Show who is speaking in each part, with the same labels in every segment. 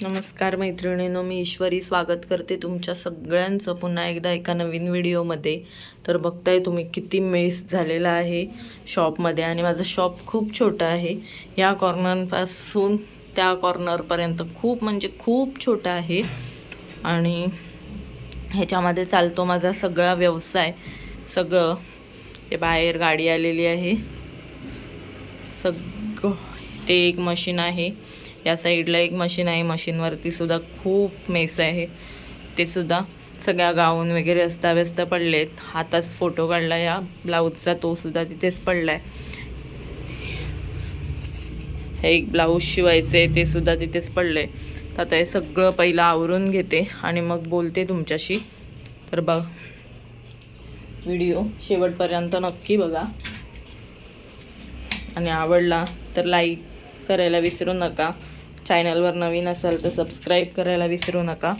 Speaker 1: नमस्कार मैत्रिणींनो, मी ईश्वरी स्वागत करते तुमच्या सगळ्यांचं पुन्हा एकदा एका नवीन व्हिडिओमध्ये. तर बघताय तुम्ही किती मेस झालेला आहे शॉपमध्ये, आणि माझं शॉप खूप छोटं आहे. या कॉर्नरपासून त्या कॉर्नरपर्यंत खूप म्हणजे खूप छोटं आहे, आणि ह्याच्यामध्ये चालतो माझा सगळा व्यवसाय. सगळं ते बाहेर गाडी आलेली आहे, सगळं ते एक मशीन आहे, या साईडला एक मशीन आहे, मशीनवरती सुद्धा खूप मेस आहे. ते सुद्धा सगळ्या गाऊन वगैरे अस्ताव्यस्त पडलेत. हातात फोटो काढला या ब्लाऊजचा, तो सुद्धा तिथेच पडलाय. हे एक ब्लाऊज शिवायचं आहे, ते सुद्धा तिथेच पडलंय. तर आता हे सगळं पहिलं आवरून घेते आणि मग बोलते तुमच्याशी. तर बघ, व्हिडिओ शेवटपर्यंत नक्की बघा, आणि आवडला तर लाईक करायला विसरू नका. चॅनलवर नवीन असाल तर सबस्क्राईब करायला विसरू नका.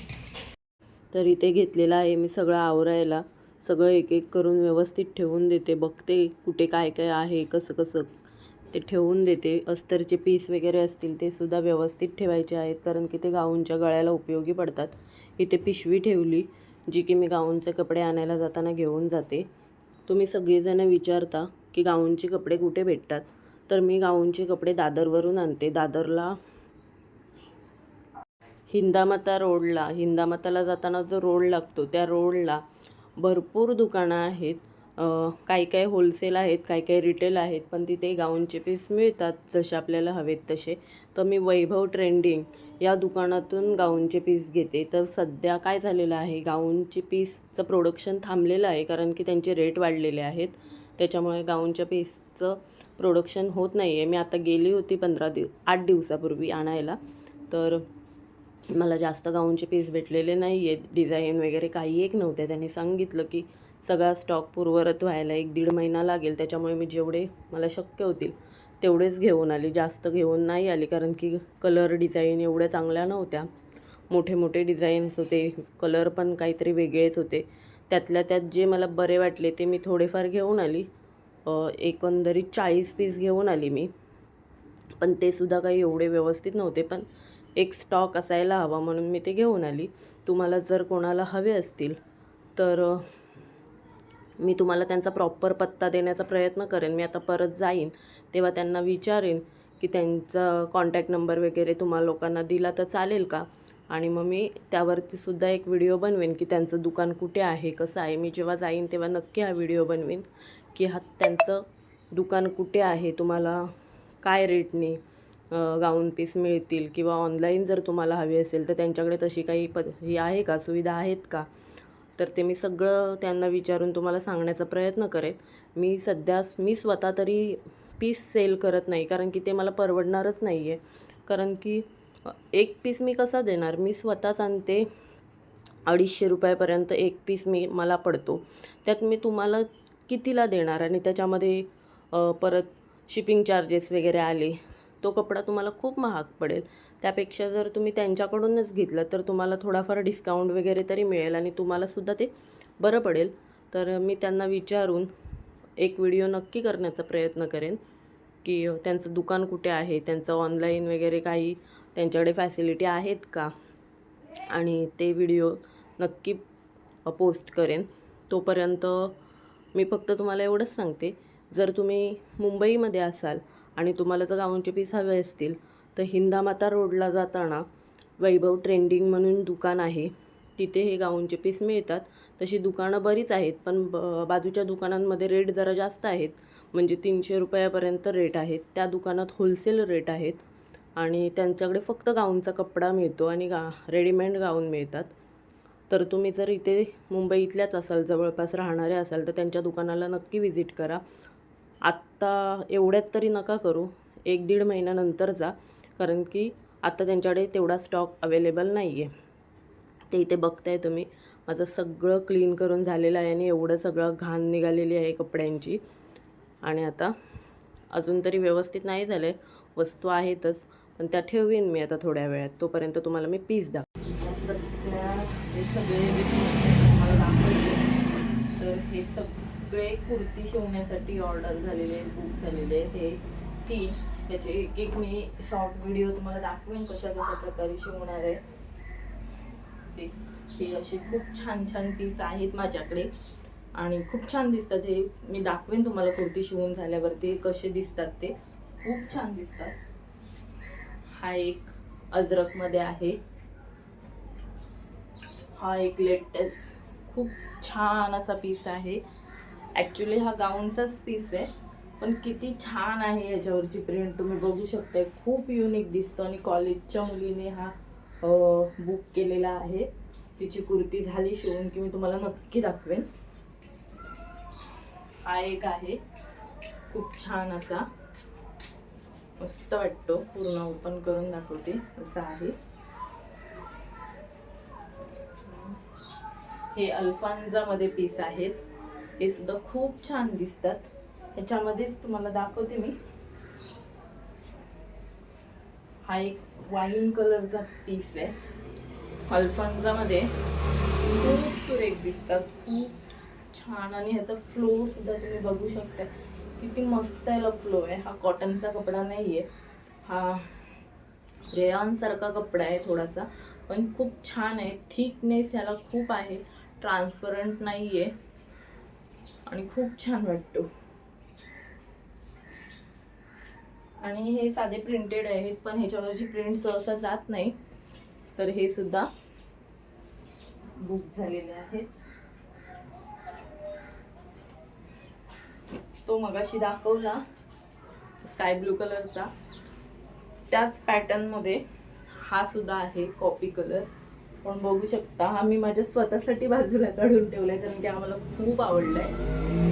Speaker 1: तर इथे घेतलेलं आहे मी सगळं आवरायला. सगळं एक एक करून व्यवस्थित ठेवून देते. बघते कुठे काय काय आहे, कसं कसं ते ठेवून देते. अस्तरचे पीस वगैरे असतील ते सुद्धा व्यवस्थित ठेवायचे आहेत, कारण की ते गाऊनच्या गळ्याला उपयोगी पडतात. इथे पिशवी ठेवली, जी की मी गाऊनचे कपडे आणायला जाताना घेऊन जाते. तुम्ही सगळेजण विचारता की गाऊनचे कपडे कुठे भेटतात. तर मी गाऊनचे कपडे दादरवरून आणते. दादरला हिंदामाताला जाताना जो रोड लागतो, त्या रोडला भरपूर दुकानं आहेत. काही काही होलसेल आहेत, काही काही रिटेल आहेत, पण तिथे गाऊनचे पीस मिळतात जसे आपल्याला हवेत तसे. तर मी वैभव ट्रेंडिंग या दुकानातून गाऊनचे पीस घेते. तर सध्या काय झालेलं आहे, गाऊनचे पीसचं प्रोडक्शन थांबलेलं आहे, कारण की त्यांचे रेट वाढलेले आहेत. त्याच्यामुळे गाऊनच्या पीसचं प्रोडक्शन होत नाही आहे. मी आता गेली होती 8 दिवसापूर्वी आणायला, तर मला जास्त गाऊनचे पीस भेटलेले नाही आहेत. डिझाईन वगैरे काही एक नव्हते. त्यांनी सांगितलं की सगळा स्टॉक पूर्ववत व्हायला 1-1.5 महिना लागेल. त्याच्यामुळे मी जेवढे मला शक्य होतील तेवढेच घेऊन आली, जास्त घेऊन नाही आली, कारण की कलर डिझाईन एवढ्या चांगल्या नव्हत्या. मोठे मोठे डिझाईन्स होते, कलर पण काहीतरी वेगळेच होते. त्यातल्या त्यात जे मला बरे वाटले ते मी थोडेफार घेऊन आली. एकंदरीत 40 पीस घेऊन आली मी, पण ते सुद्धा काही एवढे व्यवस्थित नव्हते. पण एक स्टॉक असायला हवा म्हणून मी ते घेऊन आली. तुम्हाला जर कोणाला हवे असतील तर मी तुम्हाला त्यांचा प्रॉपर पत्ता देण्याचा प्रयत्न करेन. मी आता परत जाईन तेव्हा त्यांना विचारेन की त्यांचा कॉन्टॅक्ट नंबर वगैरे तुम्हाला लोकांना दिला तर चालेल का, आणि मग मी त्यावरती सुद्धा एक व्हिडिओ बनवेन की त्यांचं दुकान कुठे आहे, कसं आहे. मी जेव्हा जाईन तेव्हा नक्की हा व्हिडिओ बनवेन की त्यांचं दुकान कुठे आहे, तुम्हाला काय रेटने गाऊन पीस मिळतील, किंवा ऑनलाईन जर तुम्हाला हवी असेल तर त्यांच्याकडे तशी काही ही आहे का, सुविधा आहेत का. तर ते मी सगळं त्यांना विचारून तुम्हाला सांगण्याचा प्रयत्न करेन. मी स्वतः तरी पीस सेल करत नाही, कारण की ते मला परवडणारच नाही आहे. कारण की एक पीस मी कसा देणार, मी स्वतःच आणते. 250 रुपयापर्यंत एक पीस मला पडतो. त्यात मी तुम्हाला कितीला देणार, आणि त्याच्यामध्ये परत शिपिंग चार्जेस वगैरे आले, तो कपडा तुम्हाला खूप महाग पडेल. त्यापेक्षा जर तुम्ही त्यांच्याकडूनच घेतलं तर तुम्हाला थोडाफार डिस्काउंट वगैरे तरी मिळेल, आणि तुम्हालासुद्धा ते बरं पडेल. तर मी त्यांना विचारून एक व्हिडिओ नक्की करण्याचा प्रयत्न करेन की त्यांचं दुकान कुठे आहे, त्यांचं ऑनलाईन वगैरे काही त्यांच्याकडे फॅसिलिटी आहेत का, आणि ते व्हिडिओ नक्की पोस्ट करेन. तोपर्यंत मी फक्त तुम्हाला एवढंच सांगते, जर तुम्ही मुंबईमध्ये असाल आणि तुम्हाला जर गाऊनचे पीस हवे असतील तर हिंदामाता रोडला जाताना वैभव ट्रेंडिंग म्हणून दुकान आहे, तिथे हे गाऊनचे पीस मिळतात. तशी दुकानं बरीच आहेत, पण बाजूच्या दुकानांमध्ये रेट जरा जास्त आहेत, म्हणजे 300 रुपयापर्यंत रेट आहेत. त्या दुकानात होलसेल रेट आहेत, आणि त्यांच्याकडे फक्त गाऊनचा कपडा मिळतो आणि रेडीमेड गाऊन मिळतात. तर तुम्ही जर इथे मुंबईतल्याच असाल, जवळपास राहणारे असाल, तर त्यांच्या दुकानाला नक्की व्हिजिट करा. आत्ता एवढ्यात तरी नका करू, 1-1.5 महिन्यानंतर जा, कारण की आत्ता त्यांच्याकडे तेवढा स्टॉक अवेलेबल नाही आहे. ते इथे बघताय तुम्ही, माझं सगळं क्लीन करून झालेलं आहे, आणि एवढं सगळं घाण निघालेली आहे कपड्यांची. आणि आता अजून तरी व्यवस्थित नाही झालं आहे, वस्तू आहेतच, पण त्या ठेवीन मी आता थोड्या वेळात. तोपर्यंत तुम्हाला मी पीस हे सगळे तुम्हाला दाखवते. तर हे सगळे कुर्ती शिवण्यासाठी ऑर्डर झालेले, बुक झालेले. हे 3 याचे एक एक मी शॉर्ट व्हिडिओ तुम्हाला दाखवेन कशा कशा प्रकारे शिवणार आहे ते असे खूप छान छान पीस आहेत माझ्याकडे आणि खूप छान दिसतात. हे मी दाखवेन तुम्हाला कुर्ती शिवून झाल्यावरती कसे दिसतात ते खूप छान दिसतात. हा एक अजरक मध्ये आहे, हा एक लेटेस्ट खूप छान असा पीस आहे. ॲक्च्युली हा गाऊनचाच पीस आहे पण किती छान आहे याच्यावरची प्रिंट तुम्ही बघू शकता. खूप युनिक दिसतो आणि कॉलेजच्या मुलीने हा बुक केलेला आहे. तिची कुर्ती झाली शिवून की मी तुम्हाला नक्की दाखवेन. हा एक आहे खूप छान असा, मस्त वाटतो. पूर्ण ओपन करून दाखवते असं आहे. हे अल्फान्जा मध्ये पीस आहेत, हे सुद्धा खूप छान दिसतात. ह्याच्यामध्येच तुम्हाला दाखवते मी. हा एक वाईन कलरचा पीस आहे, अल्फान्जा मध्ये खूप सुरेख दिसतात, खूप छान. आणि ह्याचा फ्लो सुद्धा तुम्ही बघू शकता किती मस्त याला फ्लो आहे. हा कॉटनचा कपडा नाहीये, हा रेयॉन सारखा कपडा आहे थोडासा, पण खूप छान आहे. थिकनेस याला खूप आहे, ट्रान्सपरंट नाहीये आणि खूप छान वाटतो. आणि हे साधे प्रिंटेड आहेत पण ह्याच्यावरची प्रिंट सहसा जात नाही, तर हे सुद्धा बुक झालेले आहेत. तो मगाशी दाखवला स्काय ब्लू कलरचा, त्याच पॅटर्न मध्ये हा सुद्धा आहे कॉपी कलर. पण बघू शकता हा मी माझ्या स्वतःसाठी बाजूला काढून ठेवलाय कारण की आम्हाला खूप आवडलाय.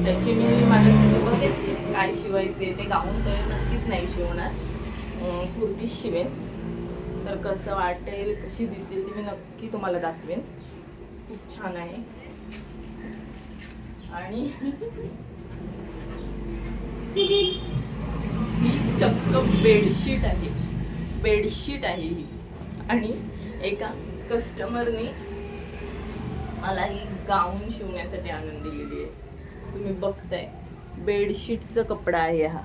Speaker 1: त्याची मी माझ्यासाठी बघेन काय शिवायचे ते. गाऊन तर नक्कीच नाही शिवणार, कुर्तीच शिवेन. तर कसं वाटेल कशी दिसेल ती मी नक्की तुम्हाला दाखवेन. खूप छान आहे. आणि ही चक्क बेडशीट आहे, बेडशीट आहे ही. आणि एका कस्टमरने मला ही गाऊन शिवण्यासाठी आणून दिलेली आहे. तुम्ही बघताय बेडशीटचा कपडा आहे, हा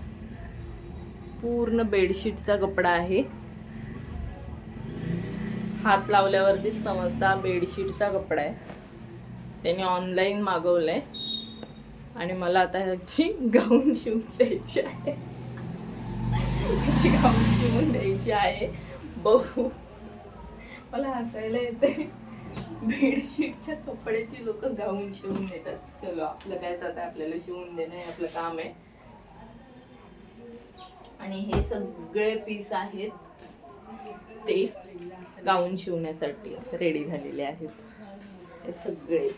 Speaker 1: पूर्ण बेडशीटचा कपडा आहे. हात लावल्यावरतीच समजता बेडशीटचा कपडा आहे. त्याने ऑनलाईन मागवलंय आणि मला आता ह्याची गाऊन शिवून द्यायची आहे. ह्याची गाऊन शिवून द्यायची आहे. बघू, मला हसायला येते. बेडशीटच्या कपड्याची लोक गाऊन शिवून देतात. चलो आपलं काय जातं, आपल्याला शिवून देणं हे आपलं काम आहे. आणि हे सगळे पीस आहेत ते गाऊन शिवण्यासाठी रेडी झालेले आहेत. हे सगळे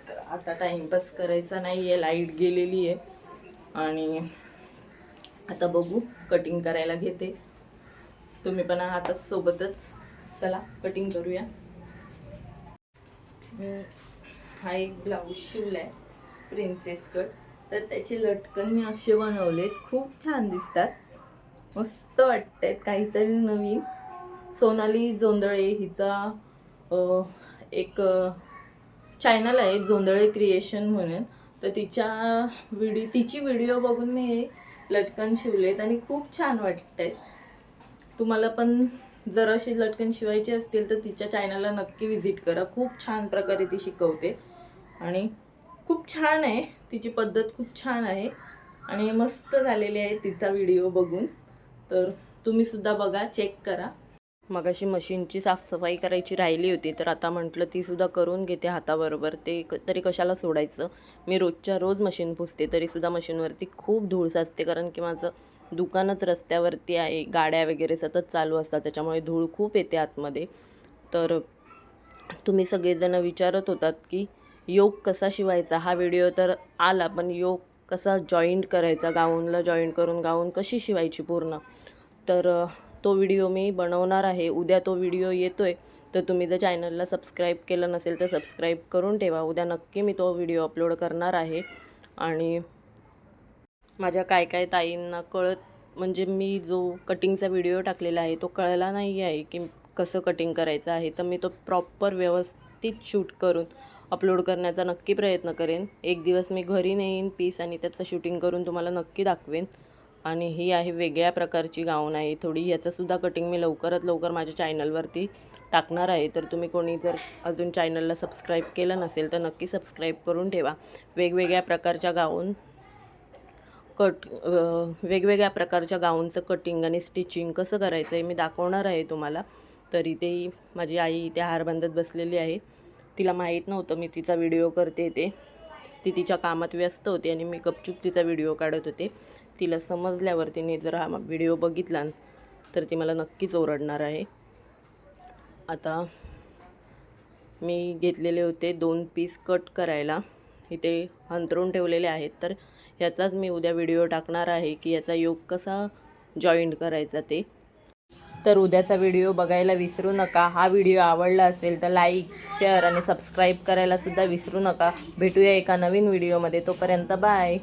Speaker 1: तर आता टाइमपास करायचा नाहीये, लाईट गेलेली आहे आणि आता बघू कटिंग करायला घेते. तुम्ही पण आहात सोबतच, चला कटिंग करूया. हा एक ब्लाऊज शिवलाय प्रिन्सेस कट, तर त्याचे लटकन मी असे बनवलेत, खूप छान दिसतात, मस्त वाटतात, काहीतरी नवीन. सोनाली जोंधळे हिचा एक चॅनल आहे जोंधळे क्रिएशन म्हणून, तर तिची व्हिडिओ बघून मी लटकन शिवलेत आणि खूप छान वाटतात. तुम्हाला पण जर अशी लटकन शिवायची असतील तर तिच्या चॅनलला नक्की व्हिजिट करा. खूप छान प्रकारे ती शिकवते आणि खूप छान आहे, तिची पद्धत खूप छान आहे आणि मस्त झालेली आहे तिचा व्हिडिओ बघून. तर तुम्ही सुद्धा बघा, चेक करा. मगाशी मशीनची साफसफाई करायची राहिली होती, तर आता म्हटलं ती सुद्धा करून घेते हाताबरोबर. ते तरी कशाला सोडायचं, मी रोजच्या रोज मशीन पुसते तरीसुद्धा मशीनवरती खूप धूळ साचते, कारण की माझं दुकानच रस्त्यावरती आहे, गाड्या वगैरे सतत चालू असतात, त्याच्यामुळे धूळ खूप येते आतमध्ये. तर तुम्ही सगळेजण विचारत होतात की योक कसा शिवायचा, हा व्हिडिओ तर आला, पण योक कसा जॉईंट करायचा, गाऊनला जॉईंट करून गाऊन कशी शिवायची पूर्ण, तर तो व्हिडिओ मी बनवणार आहे. उद्या तो व्हिडिओ येतोय, तर तुम्ही जर चॅनलला सबस्क्राईब केलं नसेल तर सबस्क्राईब करून ठेवा. उद्या नक्की मी तो व्हिडिओ अपलोड करणार आहे. आणि माझ्या काय काय ताईंना म्हणजे मी जो कटिंगचा व्हिडिओ टाकलेला आहे तो कळला नाही आहे की कसं कटिंग करायचं आहे, तर मी तो प्रॉपर व्यवस्थित शूट करून अपलोड करण्याचा नक्की प्रयत्न करेन. एक दिवस मी घरी नेईन पीस आणि त्याचं शूटिंग करून तुम्हाला नक्की दाखवेन. आणि ही आहे वेगळ्या प्रकारची गाऊन आहे थोडी. याचंसुद्धा कटिंग मी लवकरात लवकर माझ्या चॅनलवरती टाकणार आहे. तर तुम्ही कोणी जर अजून चॅनलला सबस्क्राईब केलं नसेल तर नक्की सबस्क्राईब करून ठेवा. वेगवेगळ्या प्रकारच्या वेगवेगळ्या प्रकारच्या गाऊनचं कटिंग आणि स्टिचिंग कसं करायचं आहे मी दाखवणार आहे तुम्हाला. तर इथेही माझी आई इथे हार बांधत बसलेली आहे. तिला माहीत नव्हतं मी तिचा व्हिडिओ करते ते. ती तिच्या कामात व्यस्त होती आणि मी गपचूप तिचा व्हिडिओ काढत होते. तिला समजल्यावर तिने जर हा व्हिडिओ बघितला तर ती मला नक्कीच ओरडणार आहे. आता मी घेतलेले होते 2 पीस कट करायला. इथे अंथरून ठेवलेले आहेत. तर ह्याचाच मी उद्या व्हिडिओ टाकणार आहे की याचा योग कसा जॉईंट करायचा ते. तर उद्याचा व्हिडिओ बघायला विसरू नका. हा व्हिडिओ आवडला असेल तर लाईक, शेअर आणि सबस्क्राईब करायला सुद्धा विसरू नका. भेटूया एका नवीन व्हिडिओमध्ये. तोपर्यंत बाय.